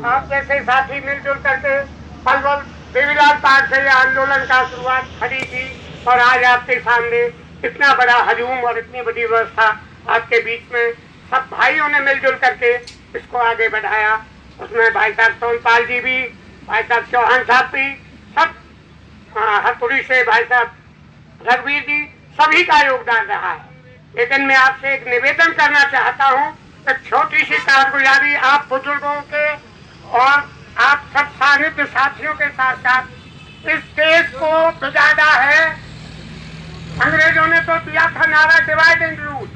आप जैसे साथी मिलजुल करके पलवल देवीलाल पार्क से यह आंदोलन का शुरुआत खड़ी थी और आज आपके सामने इतना बड़ा हजूम और इतनी बड़ी व्यवस्था आपके बीच में सब भाइयों ने मिलजुल करके इसको आगे बढ़ाया। उसमें भाई साहब सोनपाल जी भी, भाई साहब चौहान साहब भी, सब हरपुरी से भाई साहब रघुवीर जी, सभी का योगदान रहा है। लेकिन मैं आपसे एक निवेदन करना चाहता हूँ कि छोटी सी कारगुजारी आप बुजुर्गों के और आप सब सानिध्य साथियों के साथ साथ इस देश को बिगाड़ा है। अंग्रेजों ने तो दिया था नारा डिवाइड एंड रूल,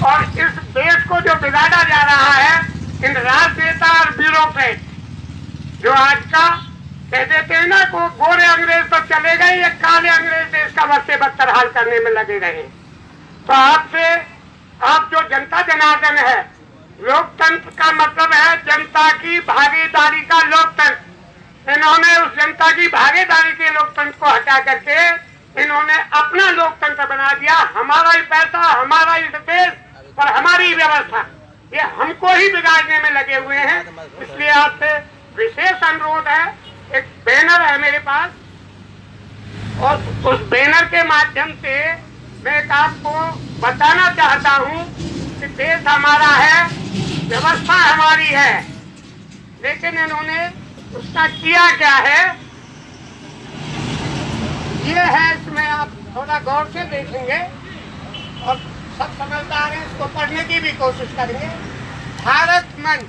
और इस देश को जो बिगाड़ा जा रहा है इन राजनेता और ब्यूरोक्रेट जो आज का कह देते हैं ना को गोरे अंग्रेज तो चले गए, ये काले अंग्रेज देश का बद से बदतर हाल करने में लगे रहे। तो आपसे आप जो जनता जनार्दन है, लोकतंत्र का मतलब है जनता की भागीदारी का लोकतंत्र। इन्होंने उस जनता की भागीदारी के लोकतंत्र को हटा करके इन्होंने अपना लोकतंत्र बना दिया। हमारा ही पैसा, हमारा ही देश और हमारी व्यवस्था, ये हमको ही बिगाड़ने में लगे हुए हैं। इसलिए आपसे विशेष अनुरोध है, एक बैनर है मेरे पास और उस बैनर के माध्यम से मैं आपको बताना चाहता हूँ कि देश हमारा है, व्यवस्था हमारी है, लेकिन इन्होंने उसका किया क्या है ये है। इसमें आप थोड़ा गौर से देखेंगे और सब समझदार हैं, इसको पढ़ने की भी कोशिश करेंगे। भारत मंच,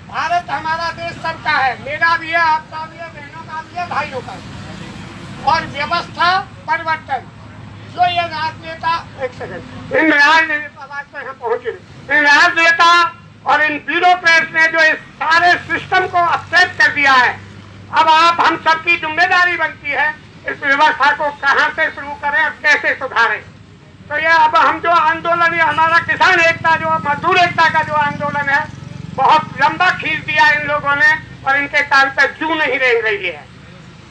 भारत हमारा देश सबका है, मेरा भी है, आपका भी है, बहनों का भी है, भाइयों का भी। और व्यवस्था परिवर्तन जो ये राजनेता, एक सेकंड, इन राजनेता बात पर हम पहुंचे, इन राजनेता और इन ब्यूरोक्रेट्स ने जो इस सारे सिस्टम को अपसेट कर दिया है, अब आप हम सबकी जिम्मेदारी बनती है इस व्यवस्था को कहां से शुरू करें और कैसे सुधारें। तो ये अब हम जो आंदोलन, ये हमारा किसान एकता, जो मजदूर एकता का जो आंदोलन है, बहुत लंबा खींच दिया इन लोगों ने और इनके कान पर जू नहीं रह रही है।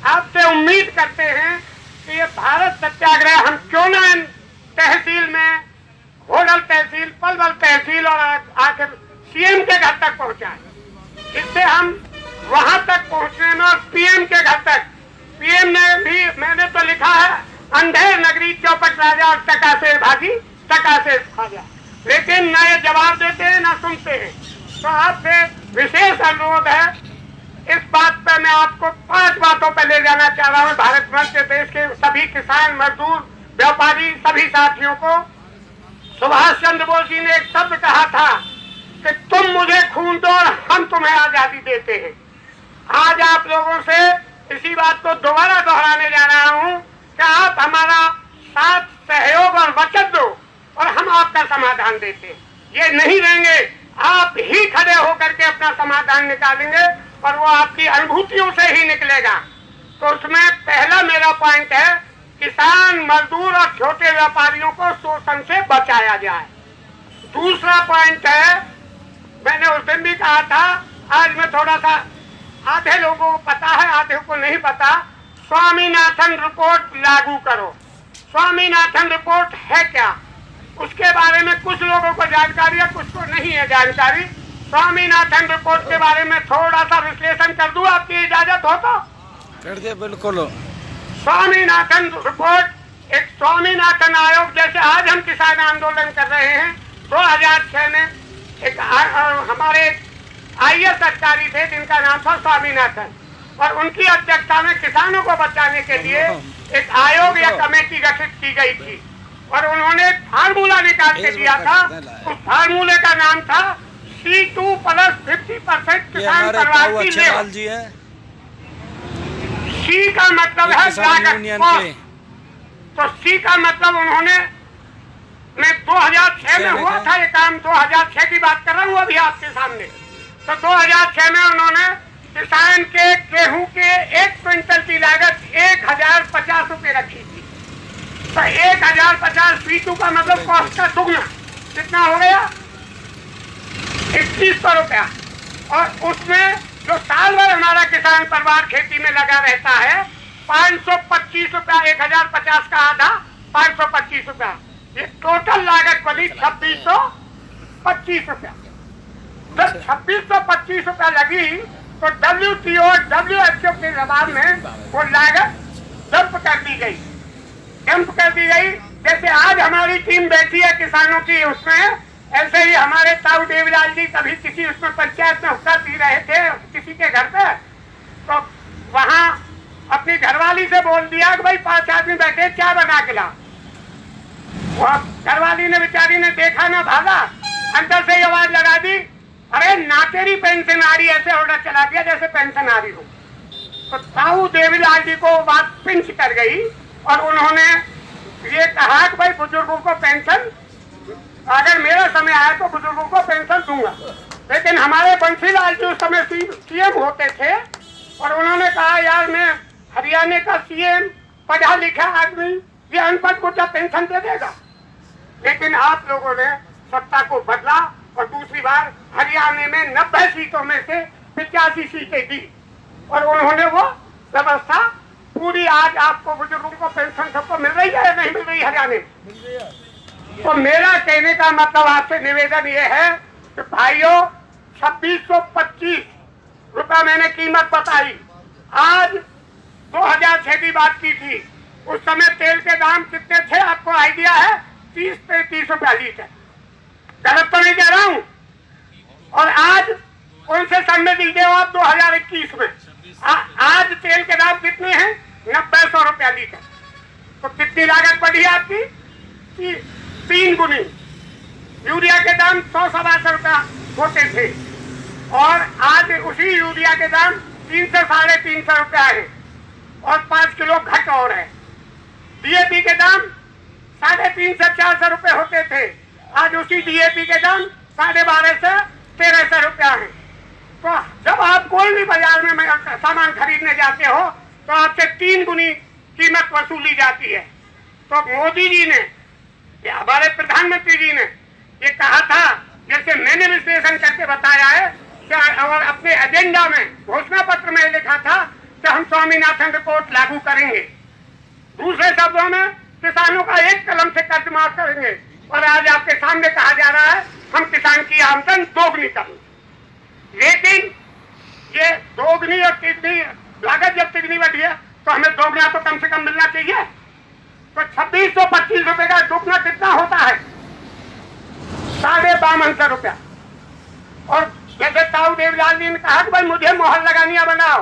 आपसे उम्मीद करते हैं कि ये भारत सत्याग्रह हम क्यों ना तहसील में, होडल तहसील, पलवल तहसील और आखिर सीएम के घर तक पहुंचाए। इससे हम वहां तक पहुंचने में और पीएम के घर तक, पीएम ने भी, मैंने तो लिखा है अंधेर नगरी चौपट राजा और टका से भागी टका से खाजा, लेकिन न ये जवाब देते हैं न सुनते हैं। तो आपसे विशेष अनुरोध है, इस बात पर मैं आपको 5 बातों पर ले जाना चाह रहा हूँ। भारत मंच से देश के सभी किसान, मजदूर, व्यापारी, सभी साथियों को, सुभाष चंद्र बोस जी ने एक शब्द कहा था कि तुम मुझे खून दो और हम तुम्हें आजादी देते हैं। आज आप लोगों से इसी बात को दोबारा दोहराने जा रहा हूँ कि आप हमारा साथ, सहयोग और वचन दो और हम आपका समाधान देते हैं। ये नहीं देंगे, आप ही खड़े होकर के अपना समाधान निकालेंगे और वो आपकी अनुभूतियों से ही निकलेगा। तो उसमें पहला मेरा पॉइंट है, किसान, मजदूर और छोटे व्यापारियों को शोषण से बचाया जाए। दूसरा पॉइंट है, मैंने उस दिन भी कहा था, आज मैं थोड़ा सा, आधे लोगों को पता है, आधे को नहीं पता, स्वामीनाथन रिपोर्ट लागू करो। स्वामीनाथन रिपोर्ट है क्या, उसके बारे में कुछ लोगों को जानकारी है, कुछ को नहीं है जानकारी। स्वामीनाथन रिपोर्ट के बारे में थोड़ा सा विश्लेषण कर दूं, आपकी इजाजत हो तो? कर दे, बिल्कुल। स्वामीनाथन रिपोर्ट एक स्वामीनाथन आयोग, जैसे आज हम किसान आंदोलन कर रहे हैं, 2006 में एक हमारे IAS अधिकारी थे जिनका नाम था स्वामीनाथन, और उनकी अध्यक्षता में किसानों को बचाने के लिए एक आयोग या कमेटी गठित की गई थी और उन्होंने एक फार्मूला निकाल के दिया था। उस फार्मूले का नाम था C2 + 50% किसान परिवार की लेबर। C का मतलब है लागत, तो C का मतलब उन्होंने, मैं 2006 में हुआ था ये काम, 2006 की बात कर रहा हूँ अभी आपके सामने। तो 2006 में उन्होंने किसान के गेहूं के 1 क्विंटल की लागत 1050 रुपये रखी थी। तो 1050 C2 का मतलब कॉस्ट का दुगना, कितना हो गया, 2100 रुपया। और उसमें जो साल भर हमारा किसान परिवार खेती में लगा रहता है, 525 रुपया, 1050 का आधा 525 रुपया, ये टोटल लागत बनी 2625 रुपया। जब 2625 रुपया लगी तो WTO WHO के जवाब में वो लागत डंप कर दी गई। जैसे आज हमारी टीम बैठी है किसानों की, उसमें ऐसे ही हमारे ताऊ देवलाल जी कभी किसी उसमें पंचायत में हुक्का पी रहे थे किसी के घर पे, तो वहां अपनी घरवाली से बोल दिया कि भाई 5 आदमी बैठे, क्या बना के ला। वो घरवाली ने बेचारी ने देखा ना, भागा, अंदर से आवाज लगा दी, अरे ना तेरी पेंशन आ रही, ऐसे ऑर्डर चला दिया जैसे पेंशन आ रही हो। तो ताऊ देवीलाल जी को बात पिंच कर गई और उन्होंने ये कहा कि भाई बुजुर्गों को पेंशन, अगर मेरा समय आया तो बुजुर्गों को पेंशन दूंगा। लेकिन हमारे बंसीलाल जी उस समय CM होते थे और उन्होंने कहा यार मैं हरियाणा का CM पढ़ा लिखा आदमी, ये अनपढ़ को क्या पेंशन दे देगा। लेकिन आप लोगों ने सत्ता को बदला और दूसरी बार हरियाणा में 90 सीटों में से 85 सीटें दी और उन्होंने वो व्यवस्था पूरी, आज आपको बुजुर्गों को पेंशन सबको मिल रही है या नहीं मिल रही हरियाणा में। तो मेरा कहने का मतलब आपसे निवेदन ये है कि भाइयों 2625 रुपया मैंने कीमत बताई। आज 2006 की बात की थी, उस समय तेल के दाम कितने थे आपको आइडिया है? 30-33 रुपया लीटर। गलत तो नहीं कह रहा हूं। और आज उनसे संबंध दीजिए आप 2021 में आज तेल के दाम कितने हैं? 90-100 रुपया लीटर। तो कितनी लागत बढ़ी आपकी? 3 गुनी। यूरिया के दाम 100-125 रुपया होते थे और आज उसी यूरिया के दाम 300-350 रुपया है और 5 किलो घट और है। DAP के दाम 350-400 रुपए होते थे, आज उसी DAP के दाम 1250-1300 रुपया है। तो जब आप कोई भी बाजार में सामान खरीदने जाते हो तो आपसे 3 गुनी कीमत वसूली जाती है। तो मोदी जी ने, हमारे प्रधानमंत्री जी ने ये कहा था, जैसे मैंने विश्लेषण करके बताया है और अपने एजेंडा में घोषणा पत्र में लिखा था कि हम स्वामीनाथन रिपोर्ट लागू करेंगे। दूसरे शब्दों में किसानों का एक कलम से कर्ज माफ करेंगे और आज आपके सामने कहा जा रहा है हम किसान की आमदन दोगुनी करेंगे। लेकिन ये दोगुनी और तिगुनी लागत जब तिगुनी बढ़ी है तो हमें दोगुना तो कम से कम मिलना चाहिए। तो 2625 रुपए का दोगुना कितना होता है? 5250 रुपया। और जैसे ताऊ देवलाल जी ने कहा कि भाई मुझे मोहर लगानियां बनाओ,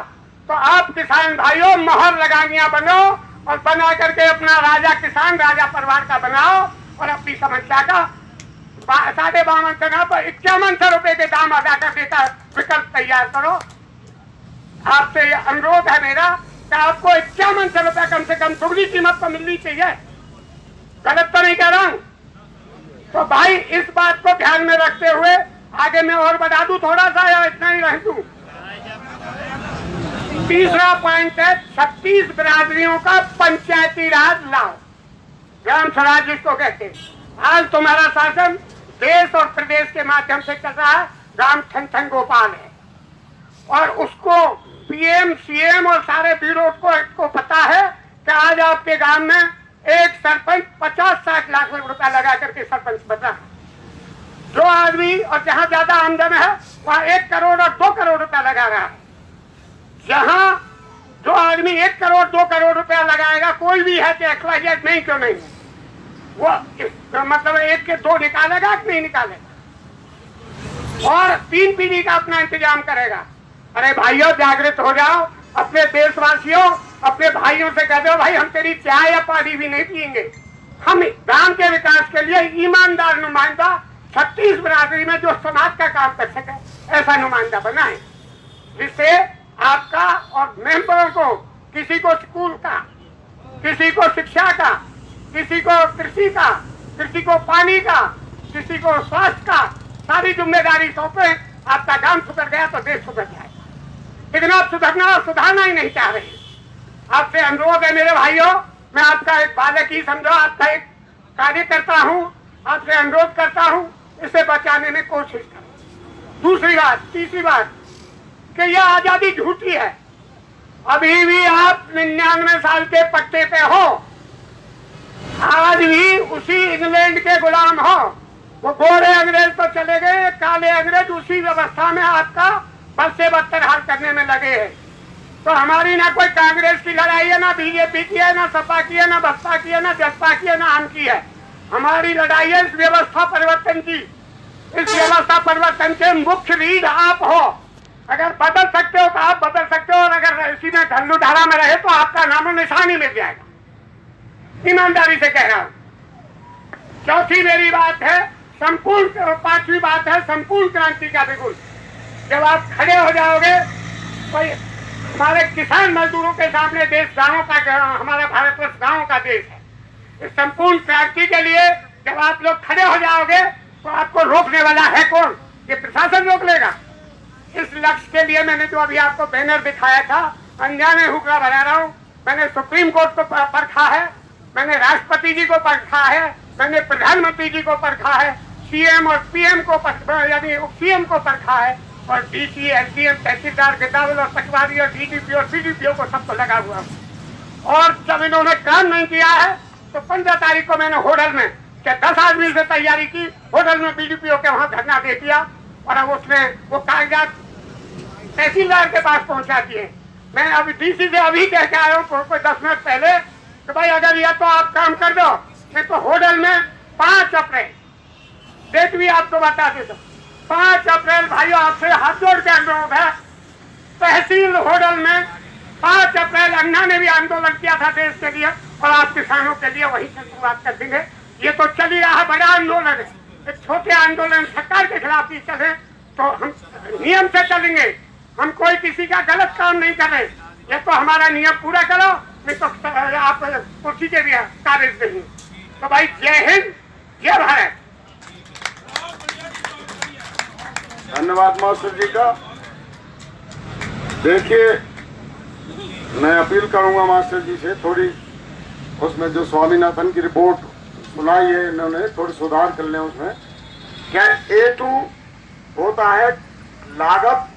तो आप किसान भाइयों मोहर लगानियां बनो और बना करके अपना राजा किसान, राजा परिवार का बनाओ और अपनी समस्या का 5250 पर 5100 रुपए के दाम अदा करने का विकल्प तैयार करो। आपसे अनुरोध है मेरा कि आपको 5100 रुपया कम से कम दुगनी कीमत पर मिलनी चाहिए। गलत तो नहीं कह रहा हूं। तो भाई इस बात को ध्यान में रखते हुए आगे मैं और बढ़ा दूं थोड़ा सा या इतना ही रह दूं? तीसरा पॉइंट है 36 बिरादरियों का पंचायती राज लाओ, ग्राम स्वराज जिसको कहते हैं। आज तुम्हारा शासन देश और प्रदेश के माध्यम से कर रहा है, राम ठन गोपाल है और उसको PM CM और सारे ब्यूरो को पता है कि आज आपके गांव में एक सरपंच 50-60 लाख रुपया लगा करके सरपंच बना है। जो आदमी और जहां ज्यादा आमदन है वहां 1 करोड़ और 2 करोड़ रुपया लगा रहा है। जहां जो आदमी 1 करोड़ 2 करोड़ रुपया लगाएगा, कोई भी है तो XYZ नहीं क्यों नहीं, वो मतलब 1 के 2 निकालेगा कि नहीं निकालेगा और 3 पीढ़ी का अपना इंतजाम करेगा। अरे भाइयों जागृत हो जाओ, अपने देशवासियों, अपने भाइयों से कह दो भाई हम तेरी चाय या पानी भी नहीं पिएंगे। हम गांव के विकास के लिए ईमानदार नुमाइंदा 36 बिरादरी में जो समाज का काम कर सके ऐसा नुमाइंदा बनाए, जिससे आपका और मेंबरों को, किसी को स्कूल का, किसी को शिक्षा का, किसी को कृषि का, किसी को पानी का, किसी को स्वास्थ्य का, सारी जिम्मेदारी सौंपे। आपका काम सुधर गया तो देश सुधर जाए। लेकिन आप सुधरना और सुधारना ही नहीं चाह रहे। आपसे अनुरोध है मेरे भाइयों, मैं आपका एक बालक ही समझो, आपका एक कार्यकर्ता हूं, आपसे अनुरोध करता हूं इसे बचाने में कोशिश करें। दूसरी बात, तीसरी बात कि यह आजादी झूठी है। अभी भी आप 99 साल के पट्टे पे हो, आज भी उसी इंग्लैंड के गुलाम हो वो गोरे अंग्रेज तो चले गए, काले अंग्रेज उसी व्यवस्था में आपका बद से बदतर हाल करने में लगे हैं। तो हमारी ना कोई कांग्रेस की लड़ाई है, ना बीजेपी की है, ना सपा की है, ना बसपा की है, ना जसपा की है, ना हम की है। हमारी लड़ाई है इस व्यवस्था परिवर्तन की। इस व्यवस्था परिवर्तन के मुख्य रीढ़ आप हो। अगर बदल सकते हो तो आप बदल सकते हो, और अगर इसी में ढल्लू धारा में रहे तो आपका नामो निशान ही मिल जाएगा। ईमानदारी से कह रहा हूं। चौथी मेरी बात है संपूर्ण, पांचवी बात है संपूर्ण क्रांति का बिगुल। जब आप खड़े हो जाओगे कोई हमारे किसान मजदूरों के सामने, देश गांवों का, हमारा भारतवर्ष गांवों का देश है, इस संपूर्ण क्रांति के लिए जब आप लोग खड़े हो जाओगे तो आपको रोकने वाला है कौन? ये प्रशासन रोक लेगा। इस लक्ष्य के लिए मैंने जो अभी आपको बैनर दिखाया था, अनजाने हुक्का बना रहा हूँ। मैंने सुप्रीम कोर्ट को परखा है, मैंने राष्ट्रपति जी को परखा है, मैंने प्रधानमंत्री जी को परखा है, सीएम और पीएम को यानी सीएम को परखा है, और डीसी, एसडीएम, तहसीलदार, गिरदावल और पटवारी और डीडीपी और सीडीपीओ को सबको लगा हुआ। और जब इन्होंने काम नहीं किया है तो 15 तारीख को मैंने होटल में 10 आदमी से तैयारी की, होटल में बीडीपीओ के वहां धरना दे दिया, और अब उसने वो कागजात तहसीलदार के पास पहुंचा दिए। मैं अभी डीसी से अभी कह के आया हूँ कोई 10 मिनट पहले कि भाई अगर या तो आप काम कर दो, नहीं तो होटल में 5 अप्रैल डेट भी आपको बता देता। 5 अप्रैल भाइयों आपसे हाथ जोड़ के अनुरोध है, तहसील होटल में 5 अप्रैल अन्ना ने भी आंदोलन किया था देश के लिए, और आप किसानों के लिए वही से शुरुआत कर देंगे। ये तो चल ही रहा बड़ा आंदोलन है। एक छोटे आंदोलन सरकार के खिलाफ भी चले तो हम नियम से चलेंगे, हम कोई किसी का गलत काम नहीं कर रहे। ये तो हमारा नियम पूरा करो, नहीं तो आप कुर्सी के भी काबिज नहीं। तो भाई जय हिंद, जय भारत। धन्यवाद मास्टर जी का। देखिए, मैं अपील करूंगा मास्टर जी से, थोड़ी उसमें जो स्वामीनाथन की रिपोर्ट सुनाई है इन्होंने, थोड़ी सुधार कर लें उसमें। क्या A2 होता है लागत